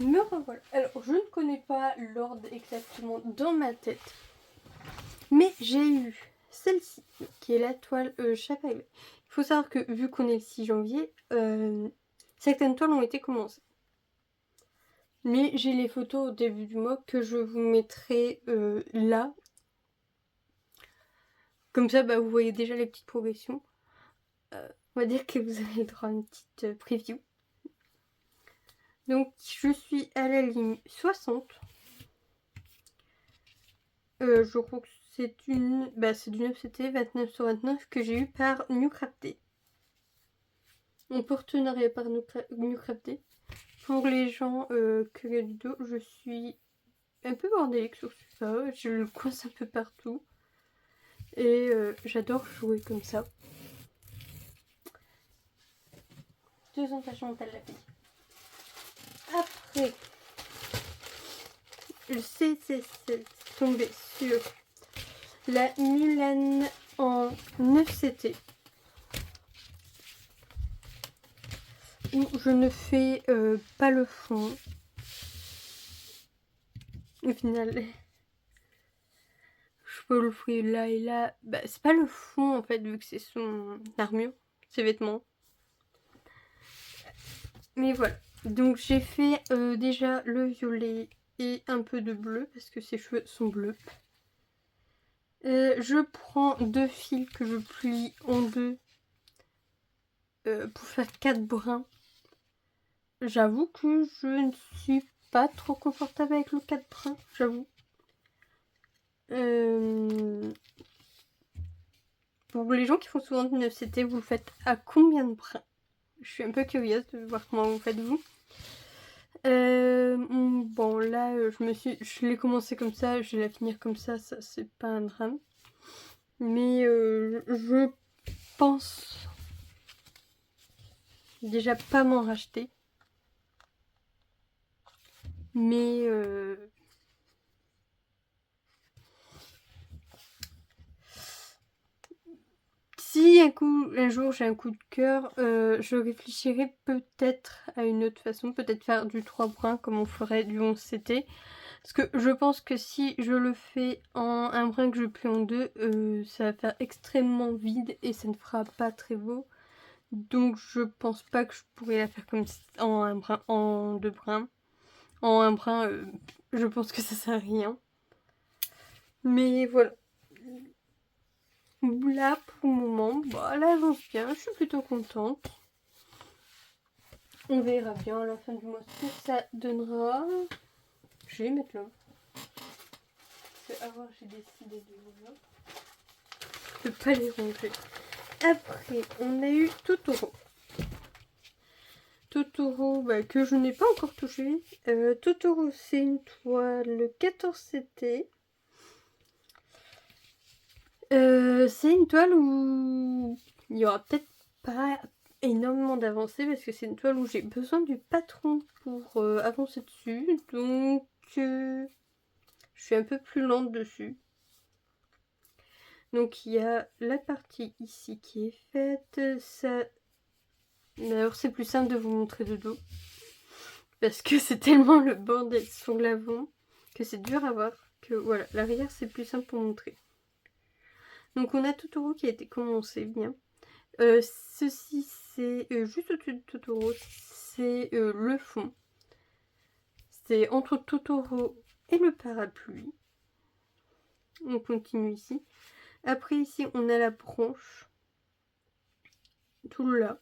Me revoilà. Alors, je ne connais pas l'ordre exactement dans ma tête. Mais j'ai eu celle-ci, qui est la toile Chapaillet. Il faut savoir que, vu qu'on est le 6 janvier, certaines toiles ont été commencées. Mais j'ai les photos au début du mois que je vous mettrai là. Comme ça, vous voyez déjà les petites progressions. On va dire que vous avez le droit à une petite preview. Donc, je suis à la ligne 60. Je crois que c'est une... c'est du 9CT 29 sur 29 que j'ai eu par Newcrafté. En partenariat par Newcrafté. Pour les gens curieux du dos, je suis un peu bordélique sur ça. Je le coince un peu partout. Et j'adore jouer comme ça. 2 entaches mentales la fille. Après, c'est tombé sur la Mulan en 9CT. Où je ne fais pas le fond. Au final, je peux le faire là et là. C'est pas le fond en fait, vu que c'est son armure, ses vêtements. Mais voilà. Donc j'ai fait déjà le violet et un peu de bleu parce que ses cheveux sont bleus. Je prends 2 fils que je plie en deux pour faire 4 brins. J'avoue que je ne suis pas trop confortable avec le 4 brins, j'avoue. Pour les gens qui font souvent du 9CT, vous le faites à combien de brins? Je suis un peu curieuse de voir comment vous faites vous. Bon là je l'ai commencé comme ça, je vais la finir comme ça c'est pas un drame. Mais je pense déjà pas m'en racheter. Mais si un jour j'ai un coup de cœur, je réfléchirai peut-être à une autre façon, peut-être faire du 3 brins comme on ferait du 11CT. Parce que je pense que si je le fais en un brin que je plie en deux, ça va faire extrêmement vide et ça ne fera pas très beau. Donc je pense pas que je pourrais la faire comme en un brin, en 2 brins. En un brin, je pense que ça sert à rien. Mais voilà. Là pour le moment, elle avance bien, je suis plutôt contente. On verra bien à la fin du mois ce que ça donnera. Je vais mettre là. Avant j'ai décidé de ne pas les ranger. Après, on a eu Totoro. Totoro, que je n'ai pas encore touché. Totoro, c'est une toile 14CT. C'est une toile où il n'y aura peut-être pas énormément d'avancées parce que c'est une toile où j'ai besoin du patron pour avancer dessus. Donc, je suis un peu plus lente dessus. Donc, il y a la partie ici qui est faite. Ça... Alors, c'est plus simple de vous montrer de dos. Parce que c'est tellement le bordel sur l'avant que c'est dur à voir. Que voilà, l'arrière c'est plus simple pour montrer. Donc on a Totoro qui a été commencé bien. Ceci c'est juste au-dessus de Totoro, c'est le fond. C'est entre Totoro et le parapluie. On continue ici. Après ici on a la branche. Tout là.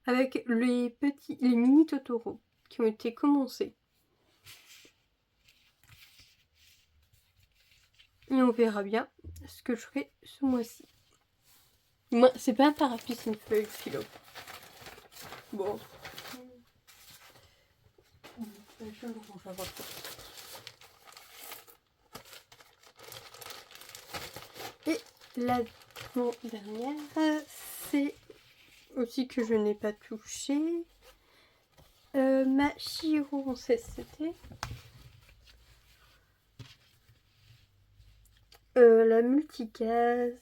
Avec les mini Totoro qui ont été commencés. Et on verra bien ce que je ferai ce mois-ci. Moi, c'est pas un parapluie, c'est une feuille philo. Bon. Je le range à voir. Et la dernière, c'est aussi que je n'ai pas touché. Ma Chihiro en 16CT. La multicase.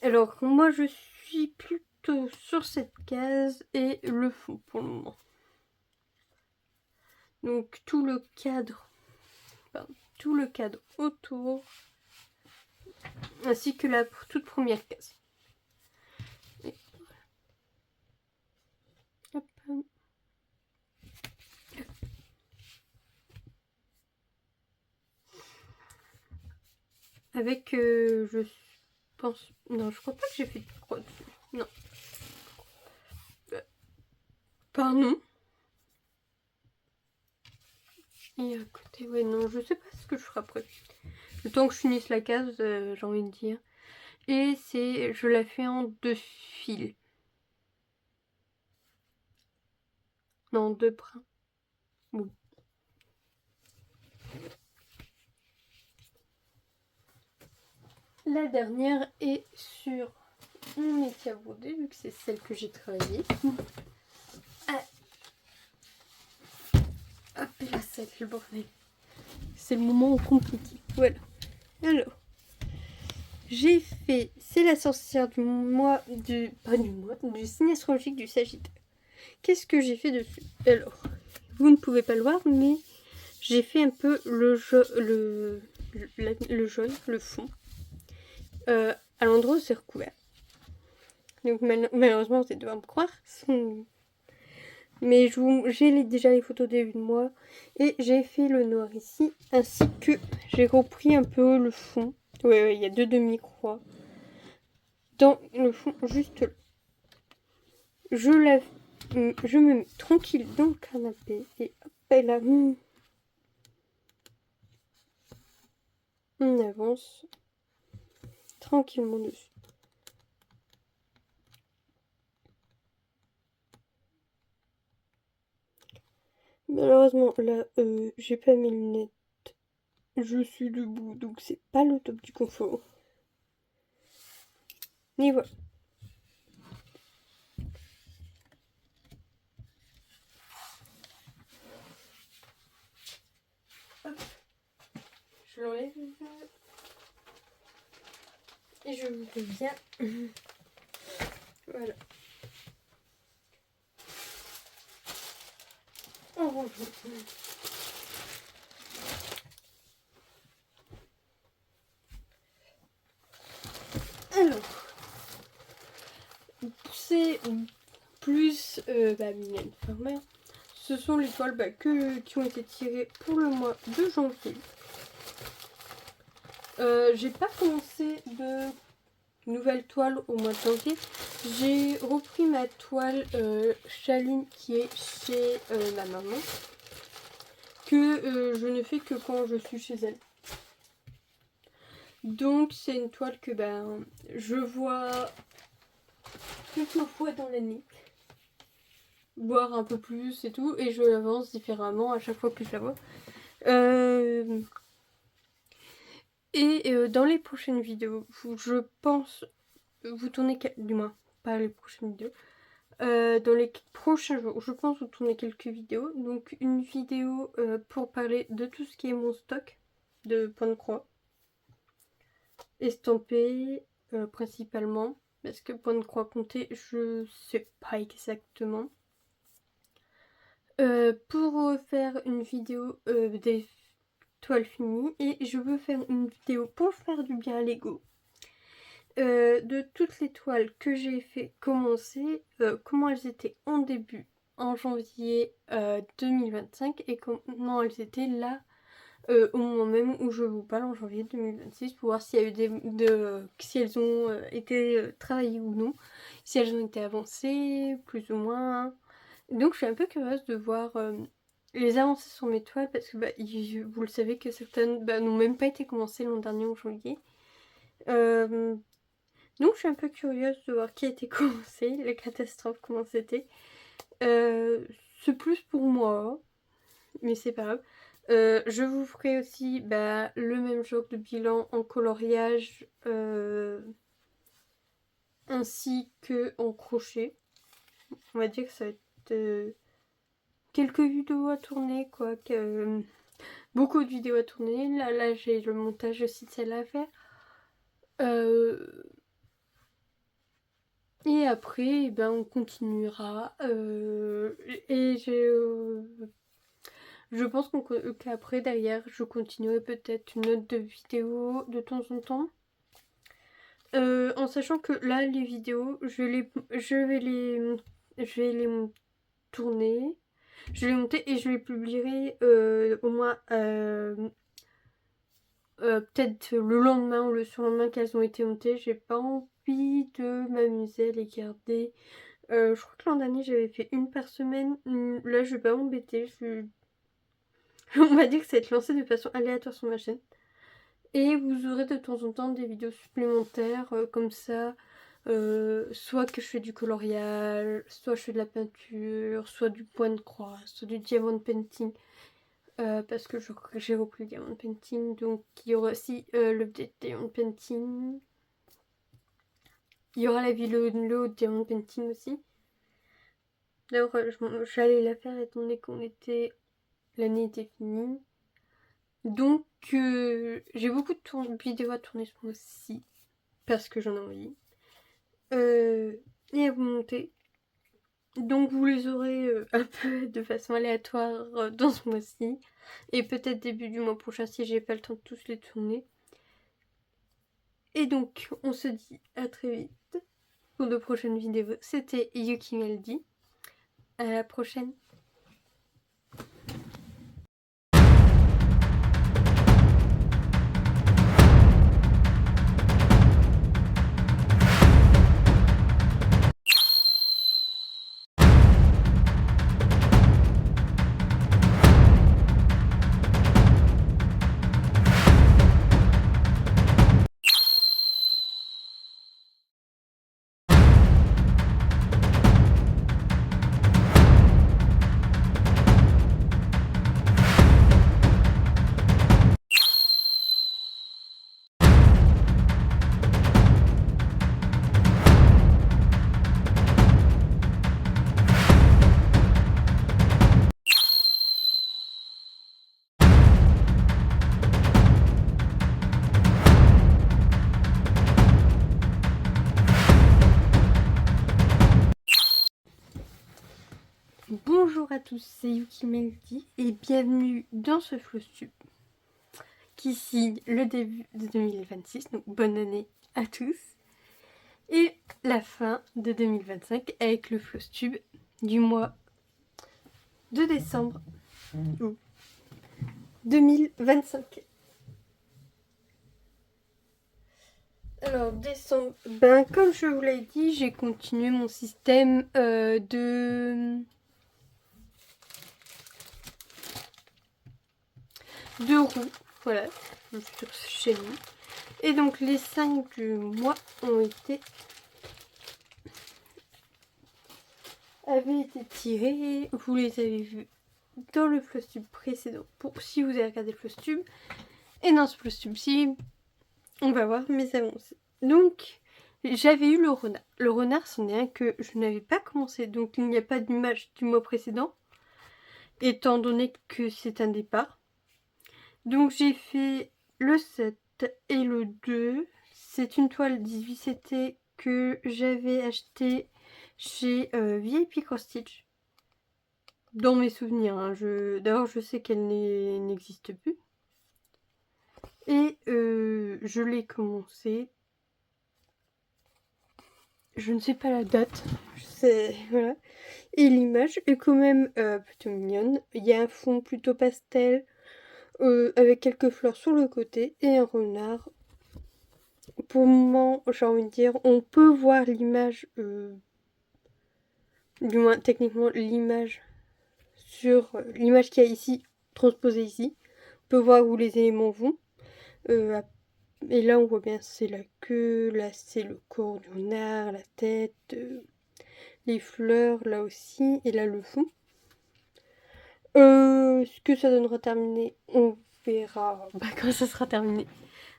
Alors, moi, je suis plutôt sur cette case et le fond pour le moment. Donc tout le cadre autour, ainsi que la toute première case. Et hop. Avec, je pense... Non, je crois pas que j'ai fait de croix dessus. Non. Pardon. Et à côté, ouais, non, je sais pas ce que je ferai après. Le temps que je finisse la case, j'ai envie de dire. Et c'est... Je la fais en 2 fils. Non, 2 brins. Oui. La dernière est sur mon écaboudé, vu que c'est celle que j'ai travaillée. Ah. Hop là, c'est le bordel. C'est le moment compliqué. Voilà. Alors, j'ai fait... C'est la sorcière du mois... Pas du mois, du signe astrologique du Sagittaire. Qu'est-ce que j'ai fait dessus? Alors, vous ne pouvez pas le voir, mais j'ai fait un peu le jaune, le fond, à l'endroit où c'est recouvert. Donc malheureusement, vous allez devoir me croire. Mais j'ai déjà les photos des début de mois. Et j'ai fait le noir ici. Ainsi que j'ai repris un peu le fond. Ouais, il y a 2 demi-croix. Dans le fond, juste là. Je me mets tranquille dans le canapé. Et hop là. On avance tranquillement dessus. Malheureusement, là, j'ai pas mes lunettes. Je suis debout, donc c'est pas le top du confort. Mais voilà. Hop. Je l'enlève. Et je vous reviens. Voilà. On range. Alors, c'est plus Mylène Farmer. Ce sont les toiles qui ont été tirées pour le mois de janvier. J'ai pas commencé de nouvelle toile au mois de janvier. J'ai repris ma toile Chaline qui est chez ma maman, que je ne fais que quand je suis chez elle. Donc c'est une toile que je vois quelques fois dans l'année, voire un peu plus et tout, et je l'avance différemment à chaque fois que je la vois. Dans les prochaines vidéos, je pense vous tournez, du moins pas les prochaines vidéos, dans les prochains jours, je pense vous tourner quelques vidéos. Donc une vidéo pour parler de tout ce qui est mon stock de points de croix estampés principalement, parce que points de croix comptés, je sais pas exactement. Pour faire une vidéo des toiles finies, et je veux faire une vidéo pour faire du bien à Lego. De toutes les toiles que j'ai fait commencer, comment elles étaient en début, en janvier 2025, et comment elles étaient là au moment même où je vous parle, en janvier 2026, pour voir s'il y a eu si elles ont été travaillées ou non, si elles ont été avancées, plus ou moins. Donc je suis un peu curieuse de voir les avancées sur mes toiles, parce que vous le savez que certaines n'ont même pas été commencées l'an dernier en janvier. Donc je suis un peu curieuse de voir qui a été commencé, les catastrophes, comment c'était. C'est plus pour moi, mais c'est pas grave. Je vous ferai aussi le même genre de bilan en coloriage ainsi que en crochet. On va dire que ça va être quelques vidéos à tourner, quoi. Beaucoup de vidéos à tourner. Là j'ai le montage aussi de celle à faire. Et après, on continuera. Et Je pense qu'après, derrière, je continuerai peut-être une autre vidéo de temps en temps. En sachant que là, les vidéos, je vais les tourner, je vais les monter et je les publierai au moins peut-être le lendemain ou le surlendemain qu'elles ont été montées. J'ai pas envie de m'amuser à les garder. Je crois que l'an dernier j'avais fait une par semaine. Là je vais pas m'embêter. On va dire que ça va être lancé de façon aléatoire sur ma chaîne. Et vous aurez de temps en temps des vidéos supplémentaires comme ça. Soit que je fais du coloriage, soit je fais de la peinture, soit du point de croix, soit du diamond painting. Parce que j'ai repris le diamond painting. Donc il y aura aussi l'update diamond painting. Il y aura la vidéo de diamond painting aussi. D'ailleurs j'allais la faire étant donné l'année était finie. Donc j'ai beaucoup de vidéos à tourner ce mois-ci. Parce que j'en ai envie. Et à vous monter. Donc vous les aurez un peu de façon aléatoire dans ce mois-ci. Et peut-être début du mois prochain si j'ai pas le temps de tous les tourner. Et donc on se dit à très vite pour de prochaines vidéos. C'était Yuki Melody. À la prochaine. Bonjour à tous, c'est Yuki Melody et bienvenue dans ce Flowstube qui signe le début de 2026, donc bonne année à tous, et la fin de 2025 avec le Flowstube du mois de décembre 2025. Alors décembre, comme je vous l'ai dit, j'ai continué mon système de roues, voilà, sur chez nous. Et donc les 5 du mois avaient été tirés, vous les avez vus dans le Flowstube précédent, si vous avez regardé le Flowstube. Et dans ce Flowstube-ci, on va voir mes avancées. Donc, j'avais eu le renard. Le renard, c'en est un que je n'avais pas commencé, donc il n'y a pas d'image du mois précédent, étant donné que c'est un départ. Donc j'ai fait le 7 et le 2. C'est une toile 18 CT que j'avais acheté chez VIP Cross Stitch. Dans mes souvenirs, hein. D'abord je sais qu'elle n'existe plus. Et je l'ai commencé. Je ne sais pas la date. Voilà. Et l'image est quand même plutôt mignonne. Il y a un fond plutôt pastel. Avec quelques fleurs sur le côté et un renard. Pour le moment, j'ai envie de dire, on peut voir l'image, du moins techniquement l'image sur l'image qu'il y a ici, transposée ici. On peut voir où les éléments vont. Et là, on voit bien, c'est la queue, là c'est le corps du renard, la tête, les fleurs là aussi, et là le fond. Ce que ça donnera terminé, on verra quand ça sera terminé.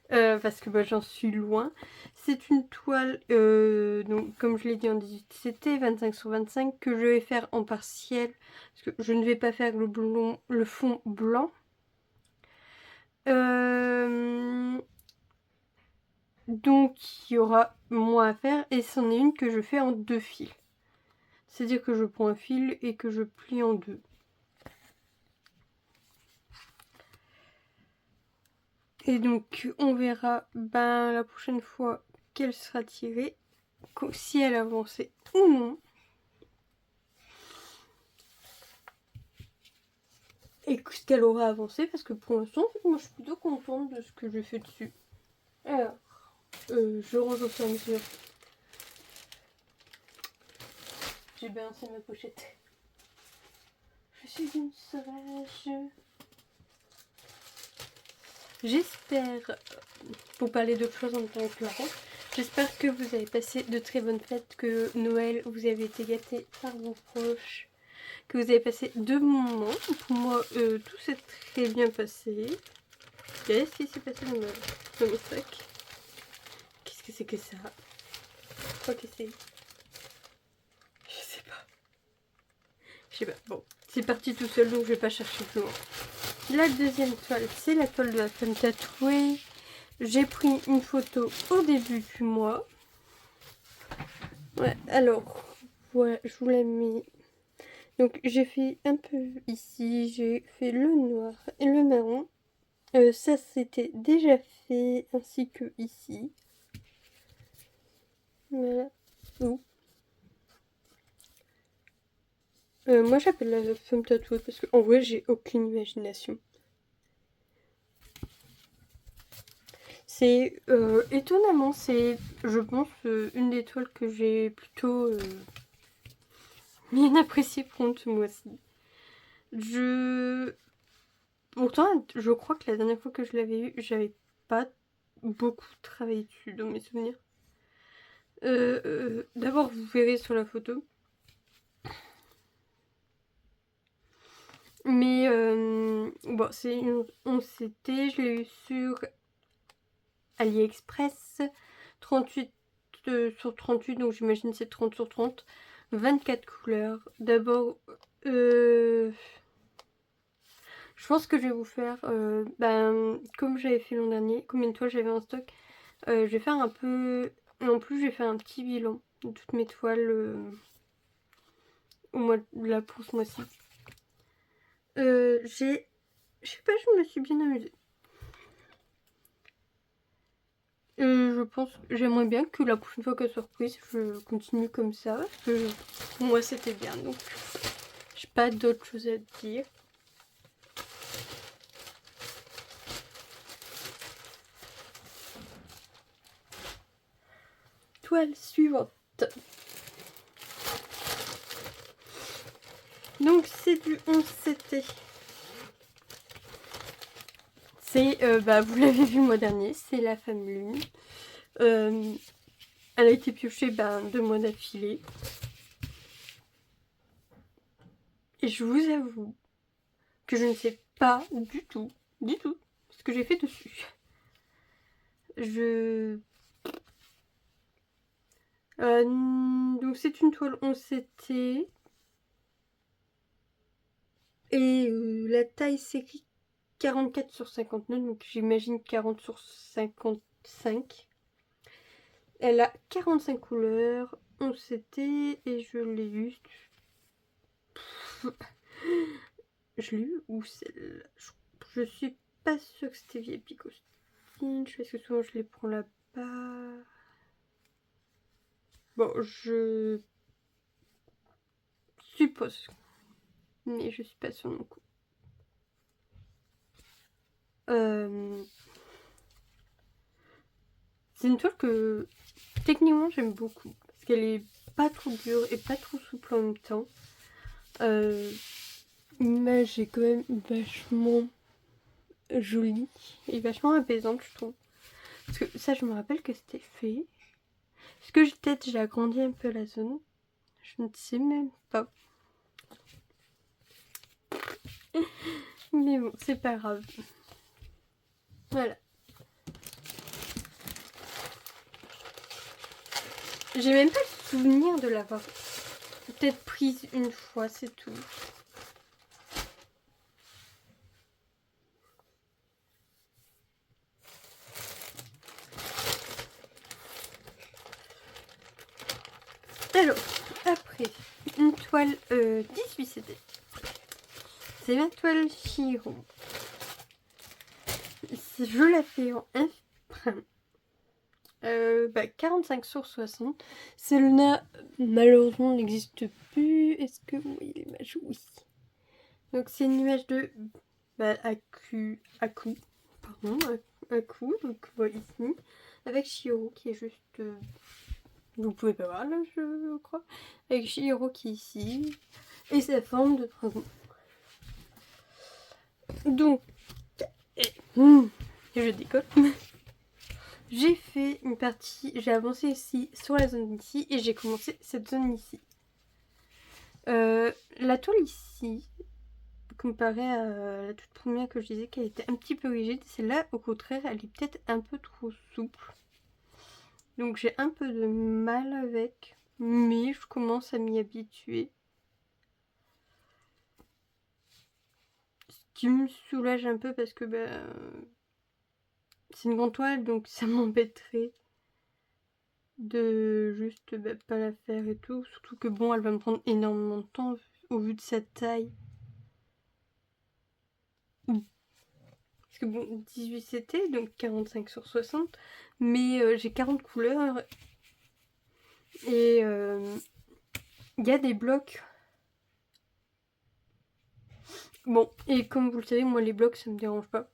Parce que j'en suis loin. C'est une toile, donc comme je l'ai dit en 18, c'était 25 sur 25 que je vais faire en partiel. Parce que je ne vais pas faire le fond blanc. Donc il y aura moins à faire. Et c'en est une que je fais en 2 fils. C'est-à-dire que je prends un fil et que je plie en 2. Et donc on verra la prochaine fois qu'elle sera tirée, si elle a avancé ou non. Et ce qu'elle aura avancé, parce que pour l'instant, moi je suis plutôt contente de ce que j'ai fait dessus. Alors, je range au fur et à mesure. J'ai balancé ma pochette. Je suis une sauvage. J'espère, pour parler d'autre chose en tant que parent, j'espère que vous avez passé de très bonnes fêtes, que Noël vous avez été gâtés par vos proches, que vous avez passé de bons moments. Pour moi, tout s'est très bien passé. Qu'est-ce qui s'est passé dans mon sac? Qu'est-ce que c'est que ça? Je crois que c'est... Je sais pas. Bon, c'est parti tout seul, donc je vais pas chercher plus loin. La deuxième toile, c'est la toile de la femme tatouée. J'ai pris une photo au début du mois. Ouais, alors, voilà, je vous la mets. Donc, j'ai fait un peu ici, j'ai fait le noir et le marron. Ça, c'était déjà fait, ainsi que ici. Voilà. Oh. Moi, j'appelle la femme tatouée parce qu'en vrai, j'ai aucune imagination. C'est étonnamment, c'est, je pense, une des toiles que j'ai plutôt bien appréciée pour ce mois-ci. Pourtant, je crois que la dernière fois que je l'avais eu, j'avais pas beaucoup travaillé dessus dans mes souvenirs. D'abord, vous verrez sur la photo. Mais bon, c'est une 11CT, je l'ai eu sur AliExpress, 38 sur 38, donc j'imagine c'est 30 sur 30, 24 couleurs. D'abord, je pense que je vais vous faire, comme j'avais fait l'an dernier, combien de toiles j'avais en stock, je vais faire un peu, en plus je vais faire un petit bilan de toutes mes toiles au mois là pour ce mois-ci. Je sais pas, je me suis bien amusée. Je pense, j'aimerais bien que la prochaine fois qu'elle soit reprise, je continue comme ça, parce que pour moi c'était bien, donc j'ai pas d'autre chose à dire. Toile suivante. Donc c'est du 11CT. C'est, vous l'avez vu le mois dernier, c'est la femme lune. Elle a été piochée 2 mois d'affilée. Et je vous avoue que je ne sais pas du tout ce que j'ai fait dessus. Donc c'est une toile 11CT. Et la taille s'écrit 44 sur 59, donc j'imagine 40 sur 55. Elle a 45 couleurs, 11CT, et je l'ai eu... Je l'ai eu où celle-là? Je suis pas sûre que c'était via Picostine, parce que souvent je les prends là-bas. Bon, je suppose, mais je suis pas sûre non plus. C'est une toile que techniquement j'aime beaucoup, parce qu'elle est pas trop dure et pas trop souple en même temps. L'image est quand même vachement jolie et vachement apaisante, je trouve. Parce que ça, je me rappelle que c'était fait. Est-ce que peut-être j'ai agrandi un peu la zone? Je ne sais même pas. Mais bon, c'est pas grave. Voilà. J'ai même pas le souvenir de l'avoir peut-être prise une fois, c'est tout. Alors, après, une toile 18 CD. C'est la toile Chiron. je la fais en 45 sur 60. Celle-là, malheureusement, n'existe plus. Est-ce que vous voyez l'image? Oui. Donc, c'est une image de Aku, pardon, Aku, donc voilà, ici, avec Chihiro qui est juste... vous pouvez pas voir là, je crois. Avec Chihiro qui est ici, et sa forme de dragon. Donc, je décolle. J'ai fait une partie, j'ai avancé ici sur la zone ici et j'ai commencé cette zone ici. La toile ici, comparée à la toute première que je disais qu'elle était un petit peu rigide, celle-là au contraire elle est peut-être un peu trop souple. Donc j'ai un peu de mal avec, mais je commence à m'y habituer. Ce qui me soulage un peu parce que c'est une grande toile donc ça m'embêterait de juste pas la faire et tout. Surtout que bon, elle va me prendre énormément de temps au vu de sa taille. Parce que bon, 18 c'était, donc 45 sur 60. Mais j'ai 40 couleurs. Et il y a des blocs. Bon, et comme vous le savez, moi les blocs ça me dérange pas.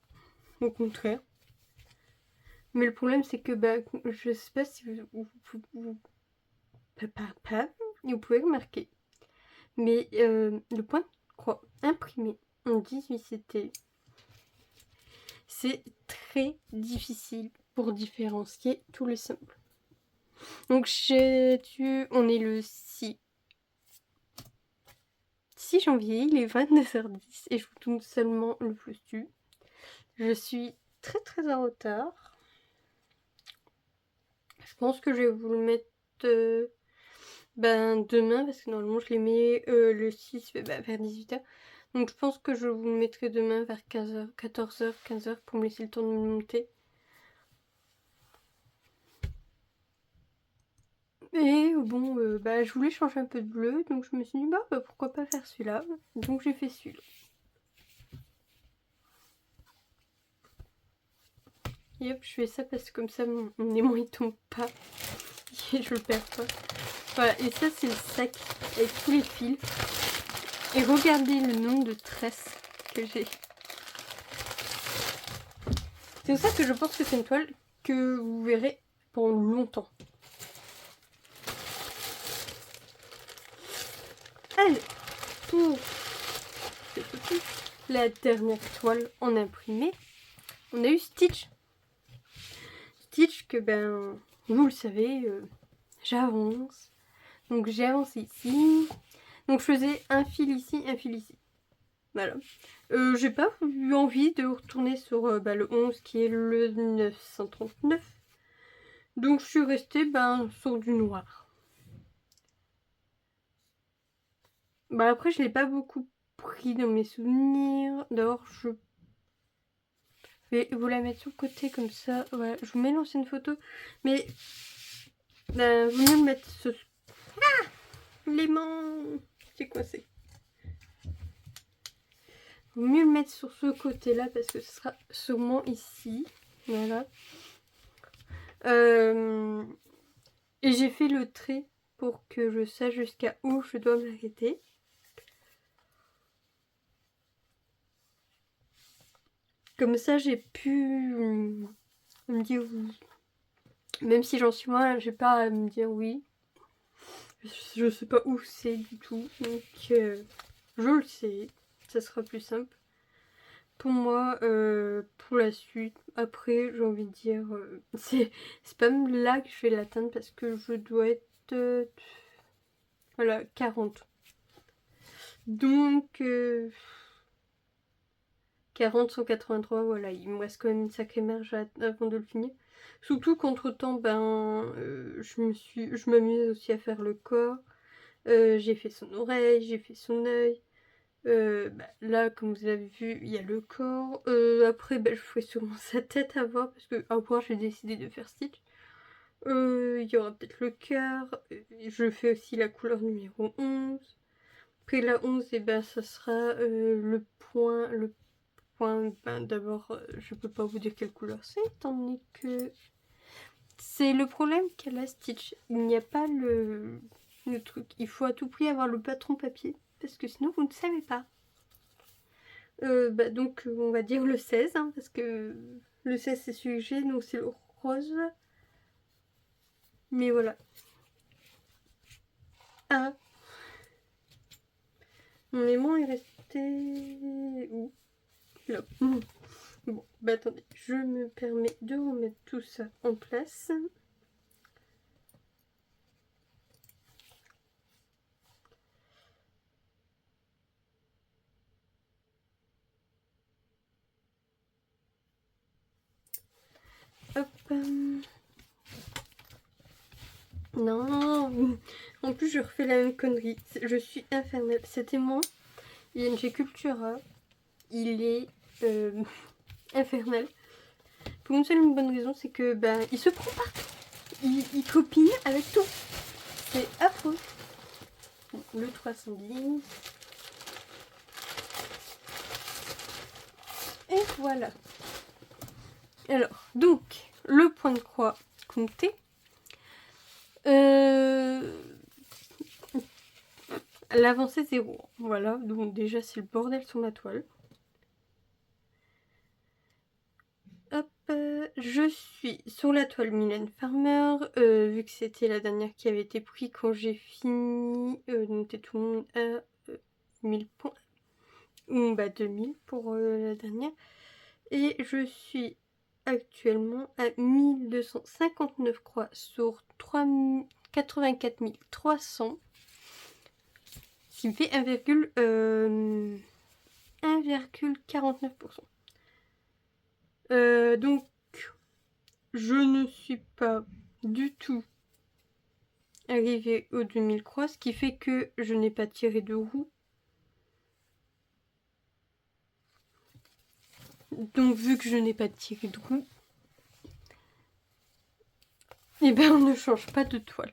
Au contraire. Mais le problème c'est que je sais pas si vous pouvez remarquer. Mais le point de croix imprimé en 18 CT, c'est très difficile pour différencier tous les symboles. Donc on est le 6 janvier, il est 22h10 et je vous tourne seulement le flux. Je suis très très en retard. Je pense que je vais vous le mettre demain parce que normalement je les mets le 6 vers 18h. Donc je pense que je vous le mettrai demain vers 15h, 14h, 15h pour me laisser le temps de me monter. Et bon, je voulais changer un peu de bleu, donc je me suis dit pourquoi pas faire celui-là. Donc j'ai fait celui-là. Et hop, je fais ça parce que comme ça mon aimant il tombe pas et je le perds pas. Voilà, et ça c'est le sac avec tous les fils. Et regardez le nombre de tresses que j'ai. C'est pour ça que je pense que c'est une toile que vous verrez pendant longtemps. Allez, pour la dernière toile en imprimé, on a eu Stitch. Stitch que vous le savez, j'avance. Donc j'ai avancé ici. Donc je faisais un fil ici, un fil ici. Voilà. J'ai pas eu envie de retourner sur le 11 qui est le 939. Donc je suis restée sur du noir. Après je l'ai pas beaucoup pris dans mes souvenirs. D'abord je vais vous la mettre sur le côté comme ça. Voilà, je vous mets l'ancienne photo. Mais vous mieux le mettre ce... Ah, les mains, c'est coincé. Vaut mieux le mettre sur ce côté là parce que ce sera sûrement ici. Voilà. Et j'ai fait le trait pour que je sache jusqu'à où je dois m'arrêter. Comme ça j'ai pu me dire oui. Même si j'en suis loin, j'ai pas à me dire oui. Je sais pas où c'est du tout. Donc je le sais. Ça sera plus simple. Pour moi, pour la suite, après j'ai envie de dire, c'est pas même là que je vais l'atteindre parce que je dois être, voilà, 40. Donc, 40 sur 83, voilà, il me reste quand même une sacrée marge avant de le finir. Surtout qu'entre temps, je m'amuse aussi à faire le corps. J'ai fait son oreille, j'ai fait son œil. Là, comme vous avez vu, il y a le corps. Après, je ferai sûrement sa tête à voir, parce que à voir, j'ai décidé de faire Stitch. Il y aura peut-être le cœur. Je fais aussi la couleur numéro 11. Après la 11, ça sera le point, ben, d'abord, je peux pas vous dire quelle couleur c'est, étant donné que c'est le problème qu'a la Stitch. Il n'y a pas le truc. Il faut à tout prix avoir le patron papier, parce que sinon vous ne savez pas. Bah, donc on va dire le 16, hein, parce que le 16 c'est celui que j'ai, donc c'est le rose. Mais voilà. Ah, mon aimant est resté où? Là. Bon, bah attendez, je me permets de remettre tout ça en place. Hop. Non. En plus, je refais la même connerie. Je suis infernale. Cet aimant, ING Cultura, il est infernal. Pour une seule et une bonne raison, c'est que ben, il se prend partout. Il copine avec tout. C'est affreux. Le 310. Et voilà. Alors, donc, le point de croix compté. L'avancée 0. Voilà, donc déjà c'est le bordel sur ma toile. Hop, je suis sur la toile Mylène Farmer, vu que c'était la dernière qui avait été prise quand j'ai fini, donc tout le monde à 1000 points, ou bah 2000 pour la dernière, et je suis actuellement à 1259 croix sur 84 300, ce qui me fait 1,49%. Donc, je ne suis pas du tout arrivée aux 2000 croix, ce qui fait que je n'ai pas tiré de roue. Donc, vu que je n'ai pas tiré de roue, et ben on ne change pas de toile.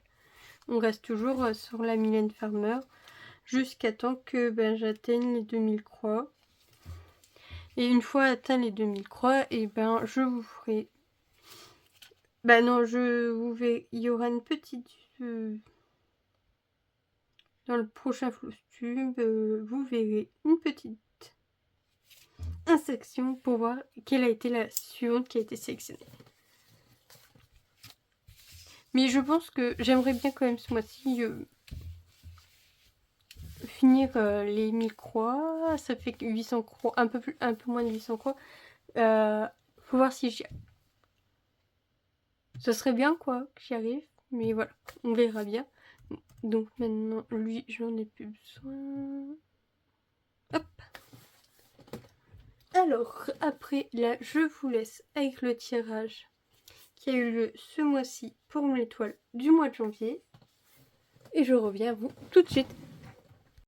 On reste toujours sur la Mylène Farmer jusqu'à temps que ben, j'atteigne les 2000 croix. Et une fois atteint les 2000 croix, et ben je vous ferai... Bah non, je vous verrai... Il y aura une petite... Dans le prochain Flowstube, vous verrez une petite inspection pour voir quelle a été la suivante qui a été sélectionnée. Mais je pense que j'aimerais bien quand même ce mois-ci finir les 1000 croix. Ça fait 800 croix, un peu moins de 800 croix. Faut voir si j'y arrive. Ce serait bien quoi que j'y arrive, mais voilà, on verra bien. Donc maintenant, lui, j'en ai plus besoin. Hop. Alors, après, là, je vous laisse avec le tirage qui a eu lieu ce mois-ci pour l'étoile du mois de janvier. Et je reviens à vous tout de suite.